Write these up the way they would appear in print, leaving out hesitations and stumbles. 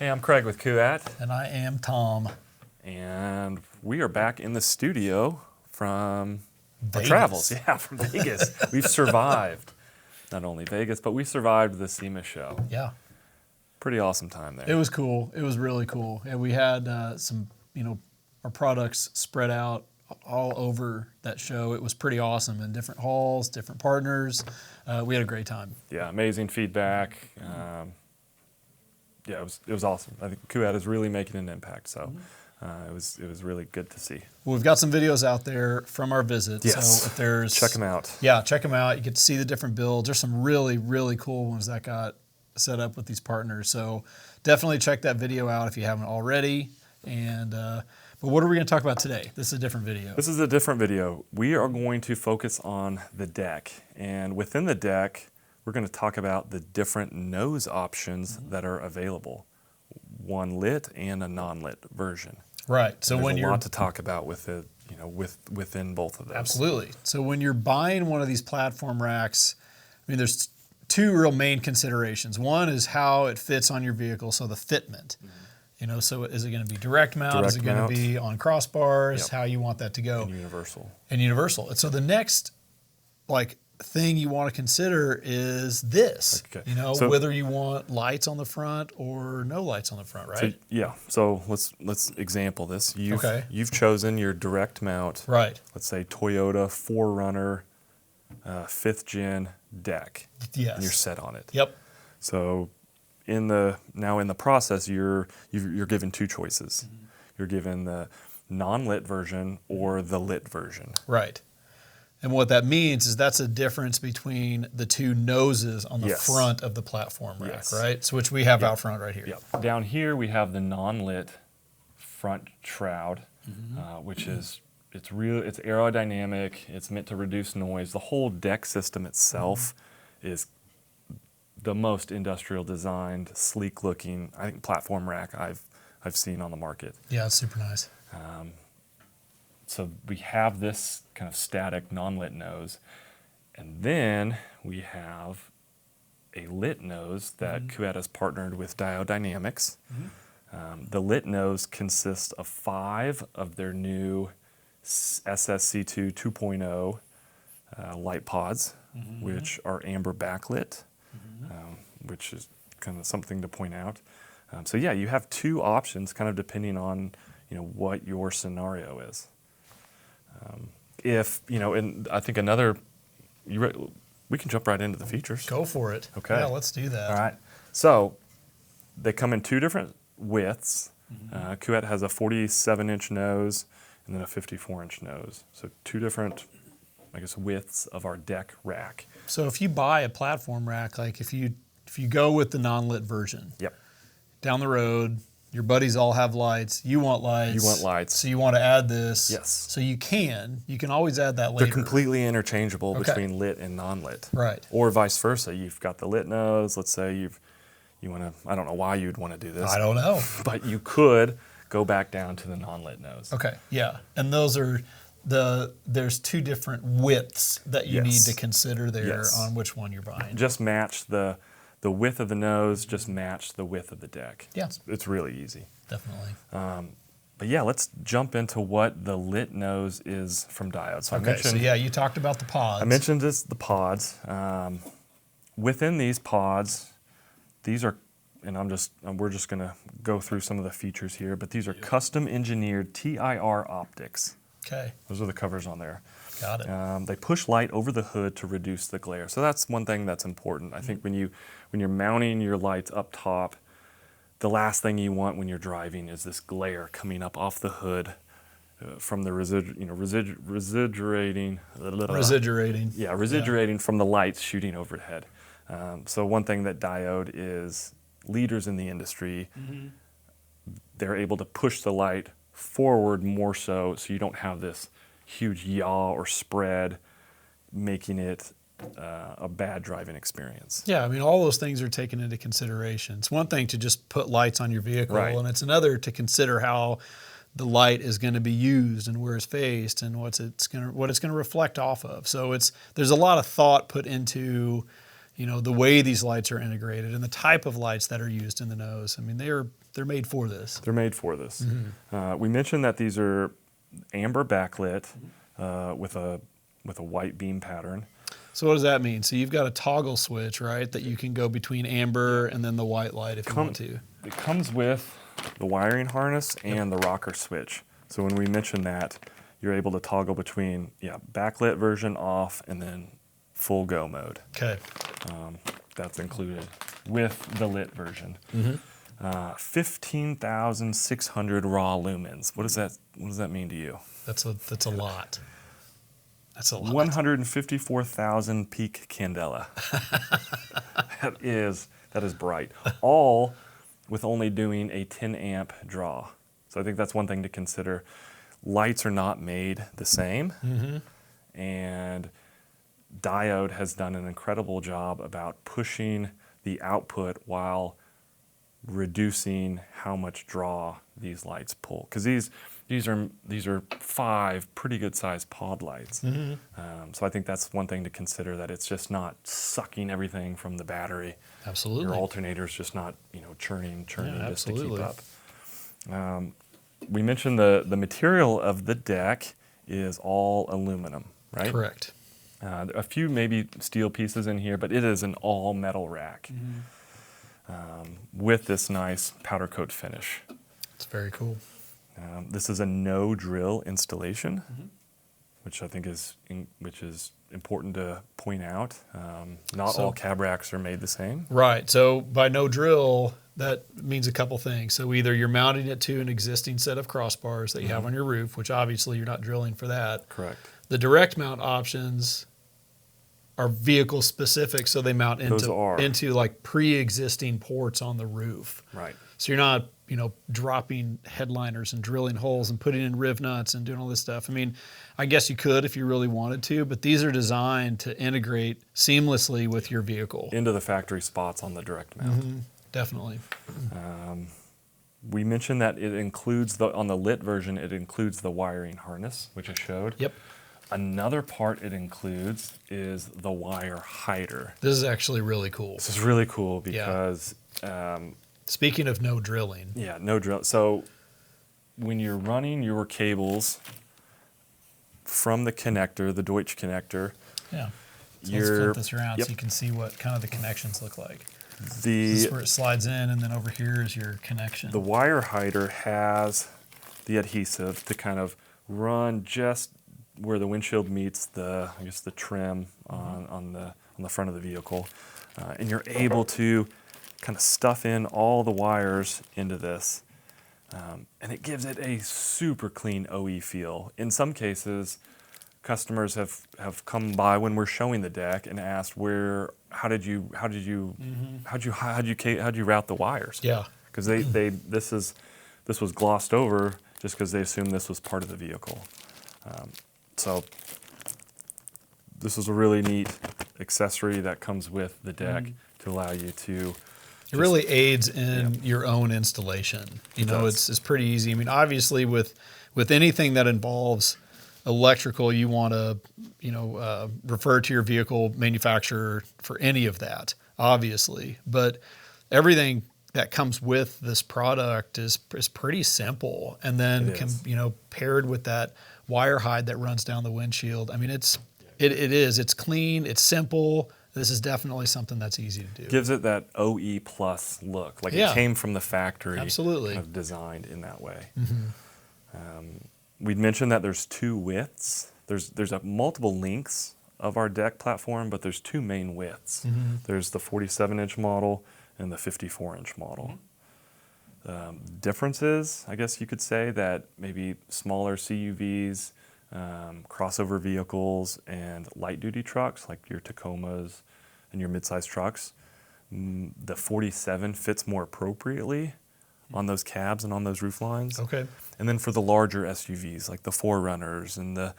Hey, I'm Craig with Kuat. And I am Tom. And we are back in the studio from our Vegas. travels. Yeah, from Vegas. We've survived. Not only Vegas, but we survived the SEMA show. Yeah. Pretty awesome time there. It was cool. It was really cool. And we had some, our products spread out all over that show. It was pretty awesome in different halls, different partners. We had a great time. Yeah, amazing feedback. Yeah, it was awesome. I think Kuat is really making an impact. So it was really good to see. Well, we've got some videos out there from our visit. Yes. So if there's Check them out. Yeah, check them out. You get to see the different builds. There's some really, really cool ones that got set up with these partners. So definitely check that video out if you haven't already. And but what are we going to talk about today? This is a different video. This is a different video. We are going to focus on the DEK. And within the DEK, we're going to talk about the different nose options that are available. One lit and a non-lit version. Right. So and when there's you're a lot to talk about with it, within both of those. Absolutely. So when you're buying one of these platform racks, I mean, there's two real main considerations. One is how it fits on your vehicle, so the fitment. So is it going to be direct mount? Is it going to be on crossbars? Yep. How you want that to go? And universal. And universal. And so the next, thing you want to consider is this. Okay. So, whether you want lights on the front or no lights on the front, right? So let's example this. You've chosen your direct mount. Right. Let's say Toyota 4Runner 5th gen DEK. Yes. And you're set on it. Yep. So in the process, you're given two choices. You're given the non-lit version or the lit version. Right. And what that means is that's a difference between the two noses on the front of the platform rack, right? So which we have out front right here. Yep. Down here we have the non-lit front shroud, which is it's aerodynamic. It's meant to reduce noise. The whole DEK system itself is the most industrial designed, sleek looking, I think, platform rack I've seen on the market. Yeah, it's super nice. So we have this kind of static non-lit nose, and then we have a lit nose that Kuat has partnered with Diodedynamics. The lit nose consists of 5 of their new SSC2 2.0 light pods, which are amber backlit, which is kind of something to point out. So yeah, you have 2 options, kind of depending on what your scenario is. And I think we can jump right into the features. Go for it. Okay. Yeah, let's do that. All right. So they come in 2 different widths. Kuat has a 47-inch nose and then a 54-inch nose. So 2 different, widths of our DEK rack. So if you buy a platform rack, if you go with the non-lit version, down the road, your buddies all have lights. You want lights. You want lights. So you want to add this. Yes. So you can always add that later. They're completely interchangeable between lit and non-lit. Right. Or vice versa. You've got the lit nose. Let's say you want to, I don't know why you'd want to do this. I don't know. But you could go back down to the non-lit nose. Okay, yeah. And those are there's 2 different widths that you need to consider there on which one you're buying. Just match the width of the nose, just match the width of the DEK. Yeah. It's really easy. Definitely. But yeah, let's jump into what the lit nose is from Diode. So you talked about the pods. I mentioned the pods. Within these pods, these are, and we're just going to go through some of the features here, but these are custom engineered TIR optics. Okay. Those are the covers on there. Got it. They push light over the hood to reduce the glare. So that's one thing that's important. I think when you're mounting your lights up top, the last thing you want when you're driving is this glare coming up off the hood from the residuating. Yeah, residuating from the lights shooting overhead. So one thing that Diode is leaders in the industry. They're able to push the light forward more so you don't have this huge yaw or spread, making it a bad driving experience. Yeah, I mean, all those things are taken into consideration. It's one thing to just put lights on your vehicle, and it's another to consider how the light is going to be used and where it's faced and what it's going to reflect off of. So there's a lot of thought put into the way these lights are integrated and the type of lights that are used in the nose. I mean, they're They're made for this. They're made for this. We mentioned that these are amber backlit with a white beam pattern. So what does that mean? So you've got a toggle switch, right, that you can go between amber and then the white light if you want to. It comes with the wiring harness and the rocker switch. So when we mention that, you're able to toggle between backlit version off and then full go mode. Okay. That's included with the lit version. 15,600 raw lumens. What does that mean to you? That's a lot. That's a lot. 154,000 peak candela. That is bright. All with only doing a 10 amp draw. So I think that's one thing to consider. Lights are not made the same, and Diode has done an incredible job about pushing the output while reducing how much draw these lights pull. Because these are 5 pretty good sized pod lights. So I think that's one thing to consider, that it's just not sucking everything from the battery. Absolutely. Your alternator's just not churning just to keep up. We mentioned the material of the deck is all aluminum, right? Correct. A few maybe steel pieces in here, but it is an all metal rack with this nice powder coat finish. It's very cool. This is a no drill installation, which I think is important to point out. Not all cab racks are made the same. Right. So by no drill, that means a couple things. So either you're mounting it to an existing set of crossbars that you have on your roof, which obviously you're not drilling for that. Correct. The direct mount options are vehicle specific, so they mount into like pre-existing ports on the roof. Right. So you're not, dropping headliners and drilling holes and putting in riv nuts and doing all this stuff. I mean, I guess you could if you really wanted to, but these are designed to integrate seamlessly with your vehicle. Into the factory spots on the direct mount. Definitely. We mentioned that it includes on the lit version, it includes the wiring harness, which I showed. Yep. Another part it includes is the wire hider. This is actually really cool. This is really cool because speaking of no drilling. Yeah, no drill. So when you're running your cables from the connector, the Deutsch connector. Yeah. So let's flip this around so you can see what kind of the connections look like. This is where it slides in, and then over here is your connection. The wire hider has the adhesive to kind of run just where the windshield meets the trim on the front of the vehicle, and you're able to kind of stuff in all the wires into this, and it gives it a super clean OE feel. In some cases, customers have come by when we're showing the deck and asked how did you route the wires? Yeah, because this was glossed over just because they assumed this was part of the vehicle. So this is a really neat accessory that comes with the deck to allow you to. It really aids in your own installation. It's pretty easy. I mean, obviously with anything that involves electrical, you want to refer to your vehicle manufacturer for any of that, obviously. But everything that comes with this product is pretty simple, and then paired with that wire hide that runs down the windshield. I mean, it's clean, it's simple. This is definitely something that's easy to do. Gives it that OE plus look, like it came from the factory. Absolutely. Kind of designed in that way. We'd mentioned that there's 2 widths. There's multiple lengths of our deck platform, but there's 2 main widths. There's the 47-inch model and the 54-inch model. Differences, I guess you could say, that maybe smaller CUVs, crossover vehicles, and light-duty trucks like your Tacomas and your mid-size trucks, the 47 fits more appropriately on those cabs and on those roof lines. Okay. And then for the larger SUVs like the 4Runners and the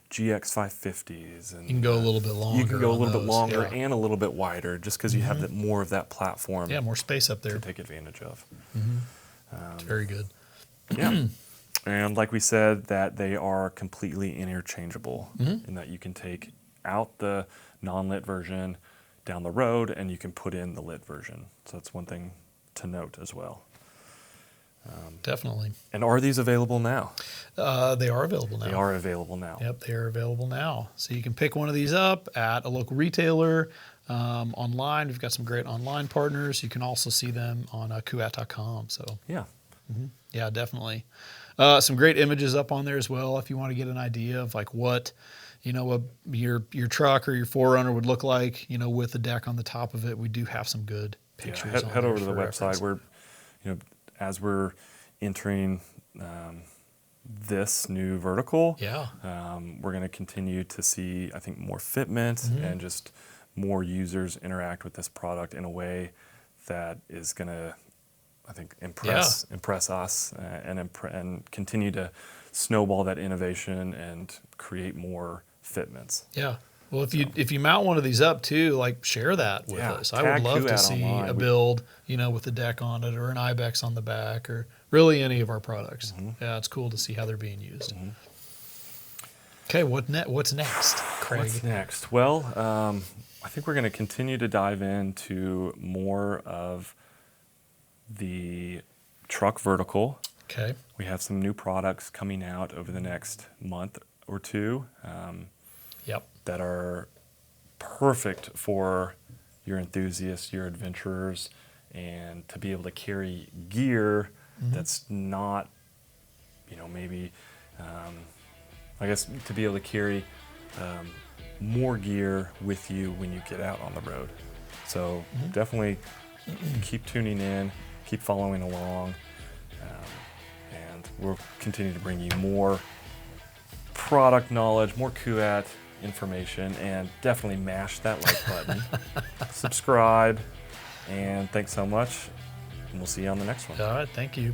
GX 550s, and you can go a little bit longer. You can go a little bit longer and a little bit wider, just because you have more of that platform. Yeah, more space up there to take advantage of. It's very good. Yeah. And like we said, that they are completely interchangeable in that you can take out the non-lit version down the road and you can put in the lit version. So that's one thing to note as well. definitely. And are these available now? They are available now. They are available now. Yep, they are available now. So you can pick one of these up at a local retailer, online. We've got some great online partners. You can also see them on Kuat.com. So Yeah. yeah, definitely. Some great images up on there as well if you want to get an idea of like what, your truck or your 4Runner would look like, with the deck on the top of it. We do have some good pictures. Yeah, on head there over to the for website. reference. As we're entering this new vertical, Yeah. we're going to continue to see, I think, more fitment and just more users interact with this product in a way that is going to, I think, impress us and continue to snowball that innovation and create more fitments. Yeah. Well, if you mount one of these up too, like share that with Yeah, us. I would tag love to Kuat see online. a build, with the deck on it or an ibex on the back or really any of our products. Yeah, it's cool to see how they're being used. Okay, what's next, Craig? What's next? Well, I think we're going to continue to dive into more of the truck vertical. Okay. We have some new products coming out over the next month or two Yep. that are perfect for your enthusiasts, your adventurers, and to be able to carry gear that's not, maybe, I guess to be able to carry more gear with you when you get out on the road. So definitely keep tuning in, keep following along, and we'll continue to bring you more product knowledge, more Kuat information, and definitely mash that like button, subscribe, and thanks so much, and we'll see you on the next one. All right. Thank you.